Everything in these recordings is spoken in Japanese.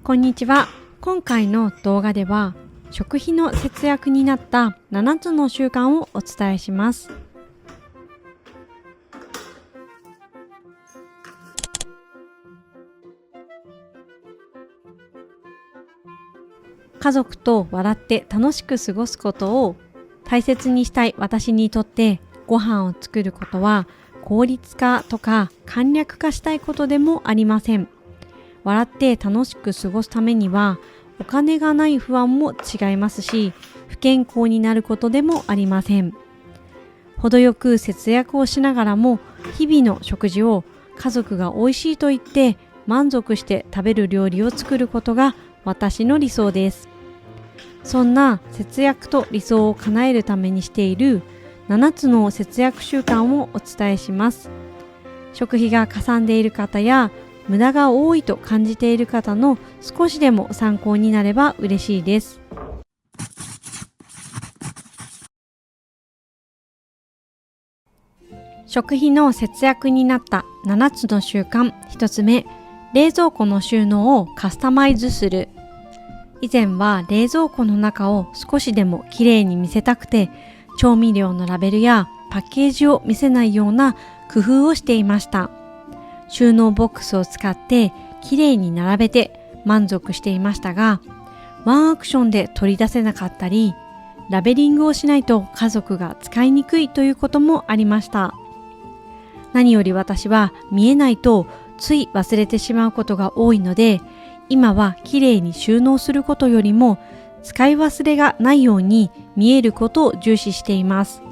こんにちは。今回の動画では食費の節約になった7つの習慣をお伝えします。家族と笑って楽しく過ごすことを大切にしたい私にとって、ご飯を作ることは効率化とか簡略化したいことでもありません。笑って楽しく過ごすためにはお金がない不安も違いますし、不健康になることでもありません。程よく節約をしながらも日々の食事を家族が美味しいと言って満足して食べる料理を作ることが私の理想です。そんな節約と理想を叶えるためにしている7つの節約習慣をお伝えします。食費がかさんでいる方や無駄が多いと感じている方の少しでも参考になれば嬉しいです。食費の節約になった7つの習慣。1つ目、冷蔵庫の収納をカスタマイズする。以前は冷蔵庫の中を少しでもきれいに見せたくて、調味料のラベルやパッケージを見せないような工夫をしていました。収納ボックスを使ってきれいに並べて満足していましたが、ワンアクションで取り出せなかったり、ラベリングをしないと家族が使いにくいということもありました。何より私は見えないとつい忘れてしまうことが多いので、今はきれいに収納することよりも使い忘れがないように見えることを重視しています。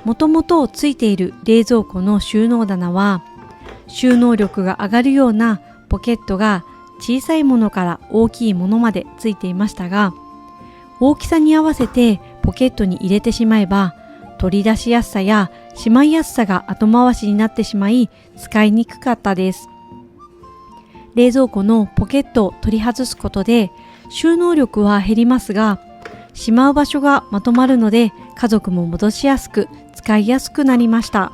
もともとついている冷蔵庫の収納棚は収納力が上がるようなポケットが小さいものから大きいものまでついていましたが、大きさに合わせてポケットに入れてしまえば取り出しやすさやしまいやすさが後回しになってしまい使いにくかったです。冷蔵庫のポケットを取り外すことで収納力は減りますが、しまう場所がまとまるので家族も戻しやすく使いやすくなりました。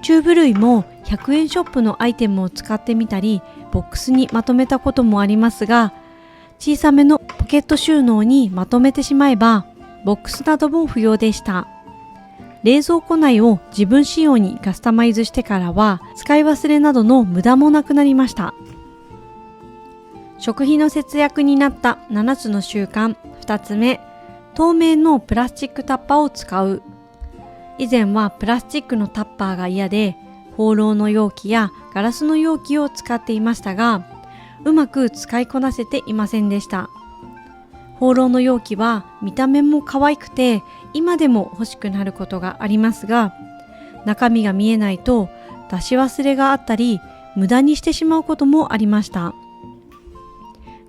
チューブ類も100円ショップのアイテムを使ってみたり、ボックスにまとめたこともありますが、小さめのポケット収納にまとめてしまえばボックスなども不要でした。冷蔵庫内を自分仕様にカスタマイズしてからは使い忘れなどの無駄もなくなりました。食費の節約になった7つの習慣。2つ目、透明のプラスチックタッパーを使う。以前はプラスチックのタッパーが嫌で、ホーローの容器やガラスの容器を使っていましたが、うまく使いこなせていませんでした。ホーローの容器は見た目も可愛くて、今でも欲しくなることがありますが、中身が見えないと出し忘れがあったり、無駄にしてしまうこともありました。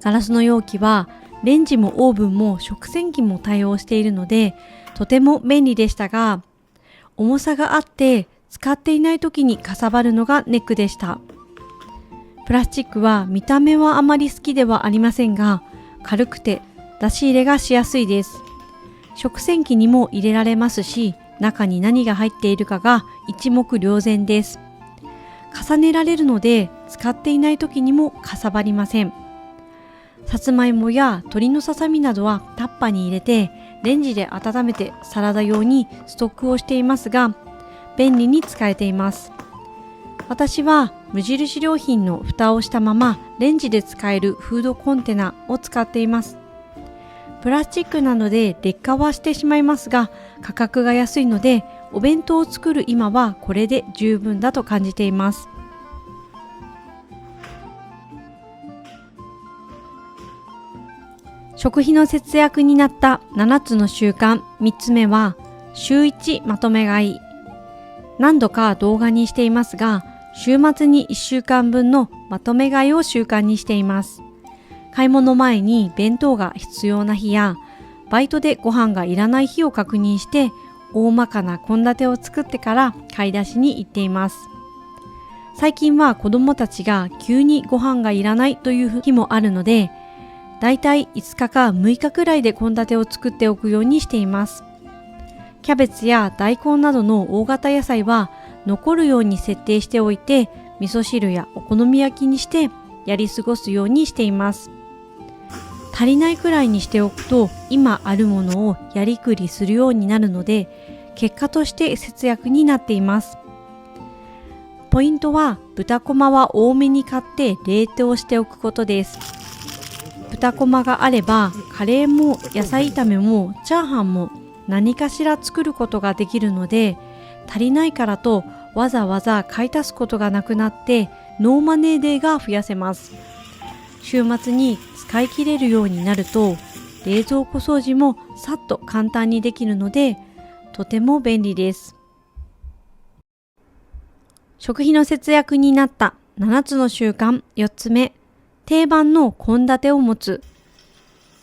ガラスの容器はレンジもオーブンも食洗機も対応しているので、とても便利でしたが、重さがあって使っていない時にかさばるのがネックでした。プラスチックは見た目はあまり好きではありませんが、軽くて出し入れがしやすいです。食洗機にも入れられますし、中に何が入っているかが一目瞭然です。重ねられるので使っていない時にもかさばりません。さつまいもや鶏のささみなどはタッパーに入れてレンジで温めてサラダ用にストックをしていますが、便利に使えています。私は無印良品の蓋をしたままレンジで使えるフードコンテナを使っています。プラスチックなので劣化はしてしまいますが、価格が安いのでお弁当を作る今はこれで十分だと感じています。食費の節約になった7つの習慣。3つ目は週1まとめ買い。何度か動画にしていますが、週末に1週間分のまとめ買いを習慣にしています。買い物前に弁当が必要な日やバイトでご飯がいらない日を確認して、大まかな献立を作ってから買い出しに行っています。最近は子供たちが急にご飯がいらないという日もあるので、だいたい5日か6日くらいで献立を作っておくようにしています。キャベツや大根などの大型野菜は残るように設定しておいて、味噌汁やお好み焼きにしてやり過ごすようにしています。足りないくらいにしておくと今あるものをやりくりするようになるので、結果として節約になっています。ポイントは豚こまは多めに買って冷凍しておくことです。豚こまがあればカレーも野菜炒めもチャーハンも何かしら作ることができるので、足りないからとわざわざ買い足すことがなくなってノーマネーデーが増やせます。週末に使い切れるようになると冷蔵庫掃除もさっと簡単にできるのでとても便利です。食費の節約になった7つの習慣。4つ目、定番の献立を持つ。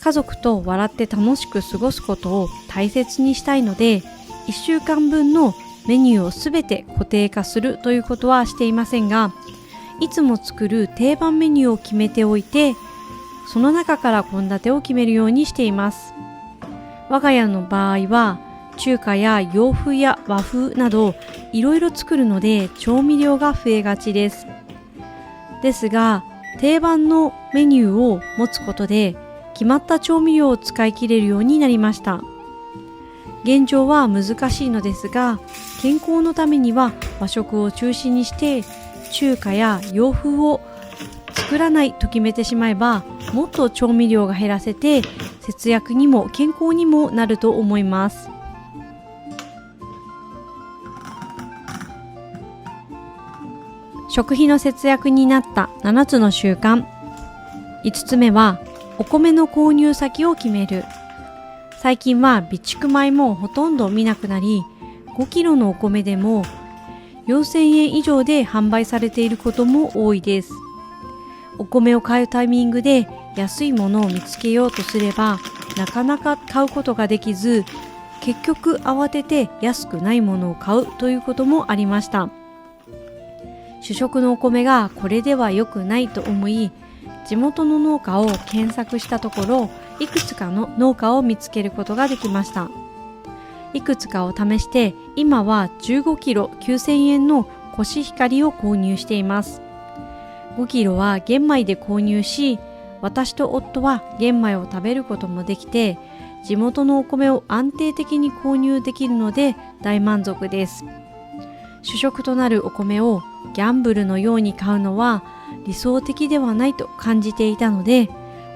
家族と笑って楽しく過ごすことを大切にしたいので、1週間分のメニューをすべて固定化するということはしていませんが、いつも作る定番メニューを決めておいて、その中から献立を決めるようにしています。我が家の場合は中華や洋風や和風などいろいろ作るので調味料が増えがちです。ですが定番のメニューを持つことで決まった調味料を使い切れるようになりました。現状は難しいのですが、健康のためには和食を中心にして中華や洋風を作らないと決めてしまえば、もっと調味料が減らせて節約にも健康にもなると思います。食費の節約になった7つの習慣。5つ目はお米の購入先を決める。最近は備蓄米もほとんど見なくなり、5キロのお米でも4000円以上で販売されていることも多いです。お米を買うタイミングで安いものを見つけようとすればなかなか買うことができず、結局慌てて安くないものを買うということもありました。主食のお米がこれでは良くないと思い、地元の農家を検索したところ、いくつかの農家を見つけることができました。いくつかを試して、今は15キロ9000円のコシヒカリを購入しています。5キロは玄米で購入し、私と夫は玄米を食べることもできて、地元のお米を安定的に購入できるので大満足です。主食となるお米をギャンブルのように買うのは理想的ではないと感じていたので、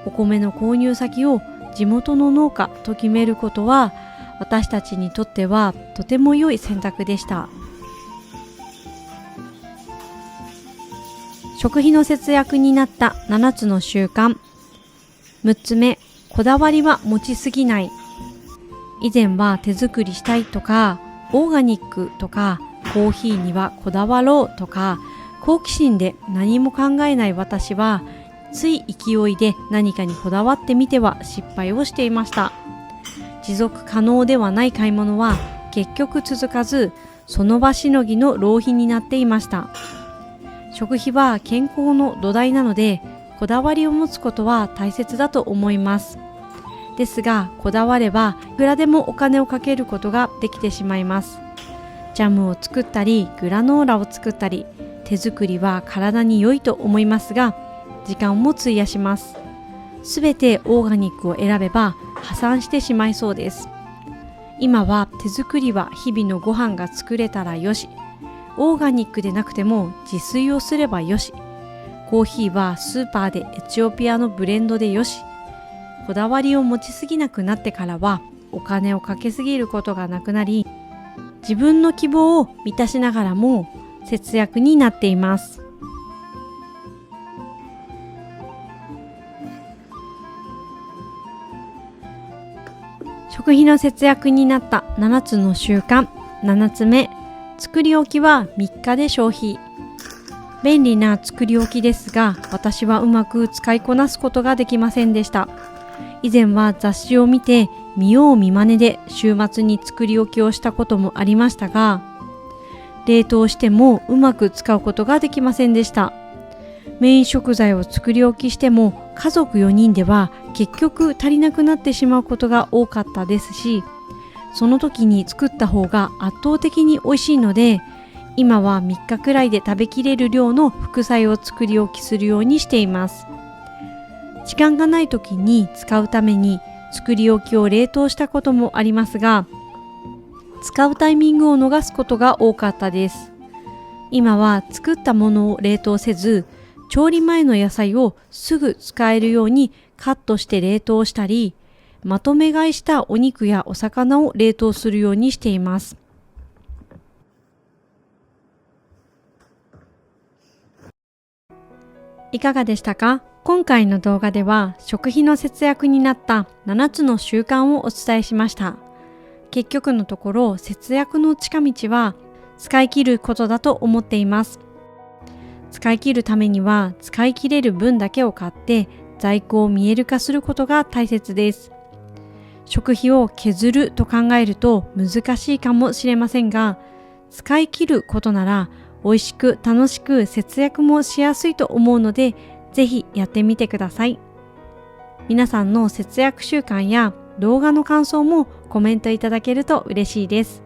お米の購入先を地元の農家と決めることは私たちにとってはとても良い選択でした。食費の節約になった7つの習慣。6つ目、こだわりは持ちすぎない。以前は手作りしたいとか、オーガニックとか、コーヒーにはこだわろうとか、好奇心で何も考えない私は、つい勢いで何かにこだわってみては失敗をしていました。持続可能ではない買い物は結局続かず、その場しのぎの浪費になっていました。食費は健康の土台なので、こだわりを持つことは大切だと思います。ですが、こだわればいくらでもお金をかけることができてしまいます。ジャムを作ったり、グラノーラを作ったり、手作りは体に良いと思いますが、時間も費やします。すべてオーガニックを選べば破産してしまいそうです。今は手作りは日々のご飯が作れたらよし、オーガニックでなくても自炊をすればよし、コーヒーはスーパーでエチオピアのブレンドでよし、こだわりを持ちすぎなくなってからはお金をかけすぎることがなくなり、自分の希望を満たしながらも節約になっています。食費の節約になった7つの習慣。7つ目、作り置きは3日で消費。便利な作り置きですが、私はうまく使いこなすことができませんでした。以前は雑誌を見て見よう見まねで週末に作り置きをしたこともありましたが、冷凍してもうまく使うことができませんでした。メイン食材を作り置きしても家族4人では結局足りなくなってしまうことが多かったですし、その時に作った方が圧倒的に美味しいので、今は3日くらいで食べきれる量の副菜を作り置きするようにしています。時間がない時に使うために作り置きを冷凍したこともありますが、使うタイミングを逃すことが多かったです。今は作ったものを冷凍せず、調理前の野菜をすぐ使えるようにカットして冷凍したり、まとめ買いしたお肉やお魚を冷凍するようにしています。いかがでしたか？今回の動画では食費の節約になった7つの習慣をお伝えしました。結局のところ節約の近道は使い切ることだと思っています。使い切るためには使い切れる分だけを買って在庫を見える化することが大切です。食費を削ると考えると難しいかもしれませんが、使い切ることなら美味しく楽しく節約もしやすいと思うので、ぜひやってみてください。皆さんの節約習慣や動画の感想もコメントいただけると嬉しいです。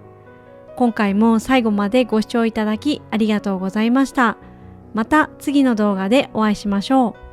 今回も最後までご視聴いただきありがとうございました。また次の動画でお会いしましょう。